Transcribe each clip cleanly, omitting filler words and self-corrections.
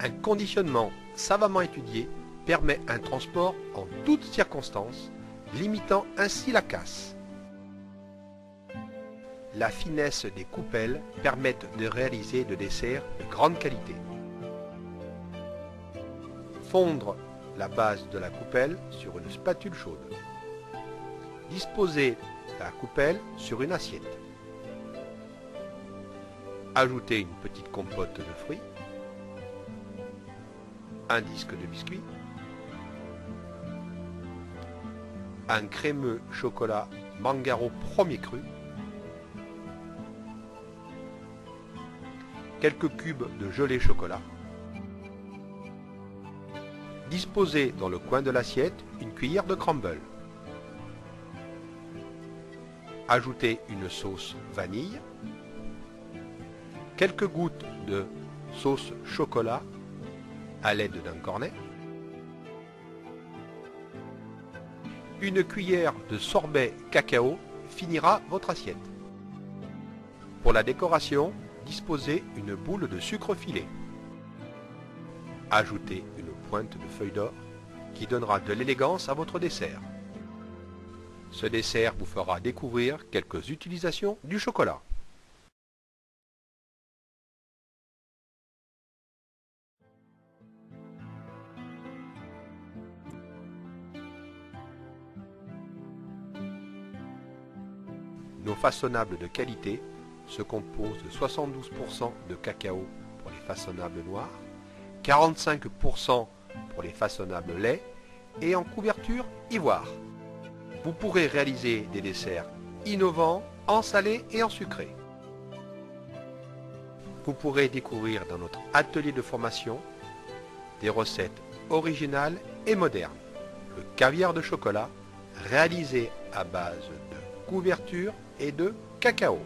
Un conditionnement savamment étudié permet un transport en toutes circonstances, limitant ainsi la casse. La finesse des coupelles permettent de réaliser des desserts de grande qualité. Fondre la base de la coupelle sur une spatule chaude. Disposer la coupelle sur une assiette. Ajouter une petite compote de fruits. Un disque de biscuit. Un crémeux chocolat Mangaro premier cru. Quelques cubes de gelée chocolat. Disposez dans le coin de l'assiette une cuillère de crumble. Ajoutez une sauce vanille. Quelques gouttes de sauce chocolat à l'aide d'un cornet. Une cuillère de sorbet cacao finira votre assiette. Pour la décoration, disposez une boule de sucre filé. Ajoutez une pointe de feuilles d'or qui donnera de l'élégance à votre dessert. Ce dessert vous fera découvrir quelques utilisations du chocolat. Nos façonnables de qualité se composent de 72% de cacao pour les façonnables noirs, 45% pour les façonnables lait et en couverture ivoire. Vous pourrez réaliser des desserts innovants en salé et en sucré. Vous pourrez découvrir dans notre atelier de formation des recettes originales et modernes. Le caviar de chocolat réalisé à base de couverture et de cacao.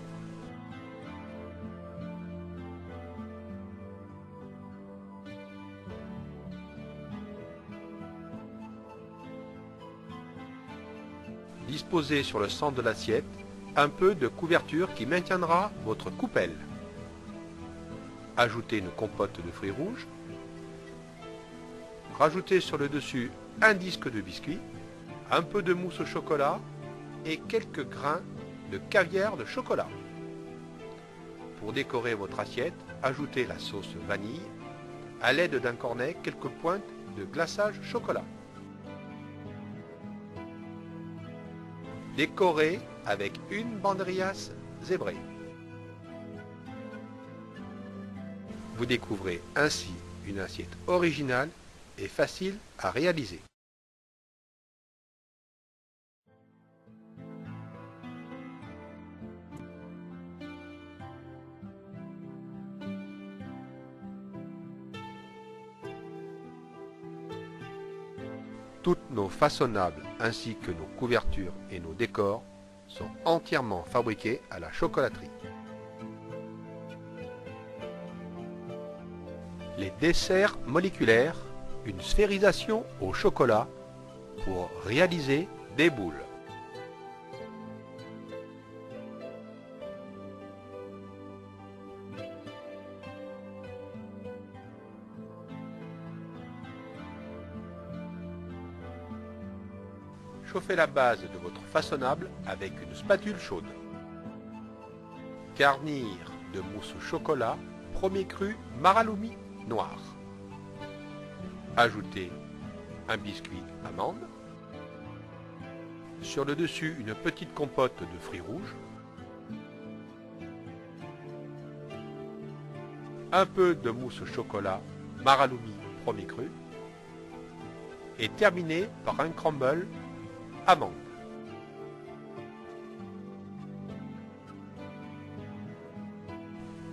Disposez sur le centre de l'assiette un peu de couverture qui maintiendra votre coupelle. Ajoutez une compote de fruits rouges. Rajoutez sur le dessus un disque de biscuit, un peu de mousse au chocolat et quelques grains de caviar de chocolat. Pour décorer votre assiette, ajoutez la sauce vanille, à l'aide d'un cornet quelques pointes de glaçage chocolat. Décorez avec une banderillas zébrée. Vous découvrez ainsi une assiette originale et facile à réaliser. Toutes nos façonnables ainsi que nos couvertures et nos décors sont entièrement fabriqués à la chocolaterie. Les desserts moléculaires, une sphérisation au chocolat pour réaliser des boules. Chauffez la base de votre façonnable avec une spatule chaude. Garnir de mousse au chocolat premier cru Maraloumi noir. Ajoutez un biscuit amande. Sur le dessus, une petite compote de fruits rouges. Un peu de mousse au chocolat Maraloumi premier cru. Et terminez par un crumble amande.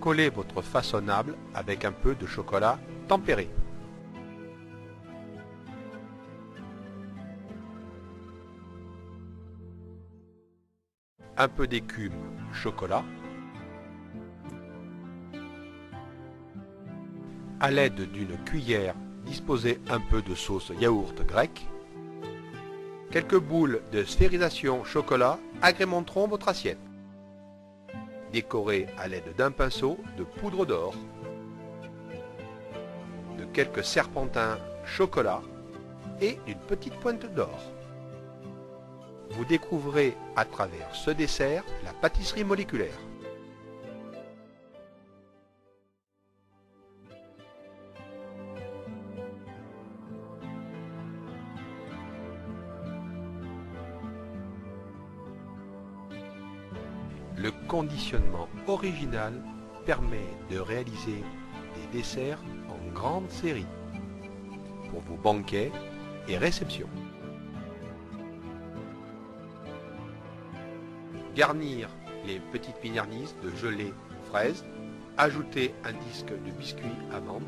Collez votre façonnable avec un peu de chocolat tempéré. Un peu d'écume chocolat. À l'aide d'une cuillère, disposez un peu de sauce yaourt grec. Quelques boules de sphérisation chocolat agrémenteront votre assiette. Décorez à l'aide d'un pinceau de poudre d'or, de quelques serpentins chocolat et d'une petite pointe d'or. Vous découvrirez à travers ce dessert la pâtisserie moléculaire. Le conditionnement original permet de réaliser des desserts en grande série pour vos banquets et réceptions. Garnir les petites mignardises de gelée fraise, ajouter un disque de biscuit amande,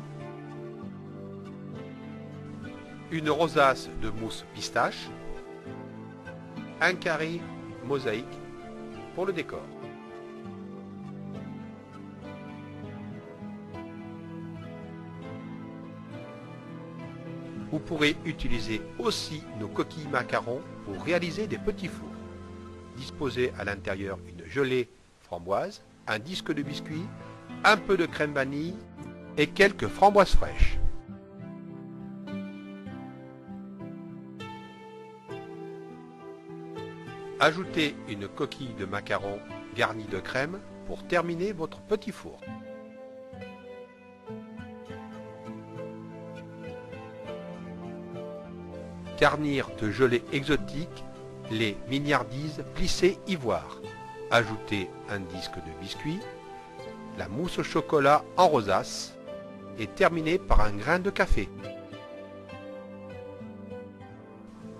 une rosace de mousse pistache, un carré mosaïque pour le décor. Vous pourrez utiliser aussi nos coquilles macarons pour réaliser des petits fours. Disposez à l'intérieur une gelée framboise, un disque de biscuit, un peu de crème vanille et quelques framboises fraîches. Ajoutez une coquille de macaron garnie de crème pour terminer votre petit four. Garnir de gelée exotique les mignardises plissées ivoire. Ajoutez un disque de biscuit, la mousse au chocolat en rosace et terminez par un grain de café.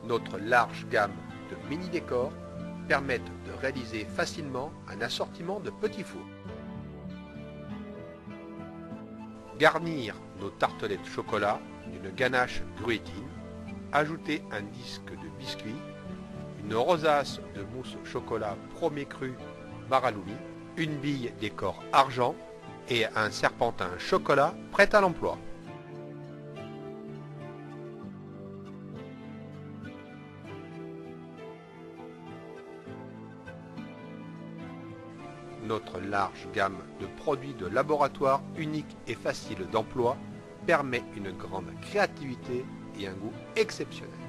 Notre large gamme de mini décors permettent de réaliser facilement un assortiment de petits fours. Garnir nos tartelettes chocolat d'une ganache gruétine. Ajoutez un disque de biscuit, une rosace de mousse au chocolat premier cru Baraloumi, une bille décor argent et un serpentin chocolat prêt à l'emploi. Notre large gamme de produits de laboratoire unique et facile d'emploi permet une grande créativité et un goût exceptionnel.